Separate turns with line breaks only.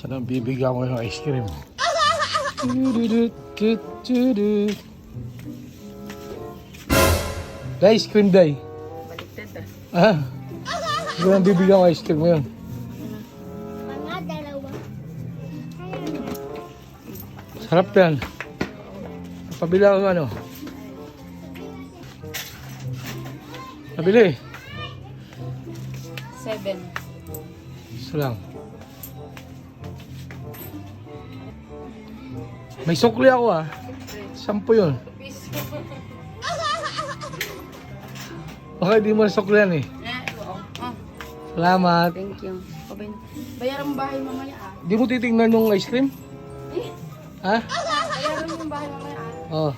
Siya nang bibigyan ko ng ice cream. Day, ice cream day.
Baliktad
Ah,
ah.
siya nang bibigyan ko ng ice cream ngayon.
Mga dalawa. Ayan.
Sarap yan. Pabila ko ano. Nabili.
7.
Isa lang. May sukli ako ah. 10 yun. Baka di mo nasuklihan eh.
Oo. Oh,
Salamat.
thank you. Bayaran mo bahay mamaya ah.
Di mo titingnan yung ice cream?
Eh,
Ha?
bayaran mo yung bahay mamaya ah.
Oh.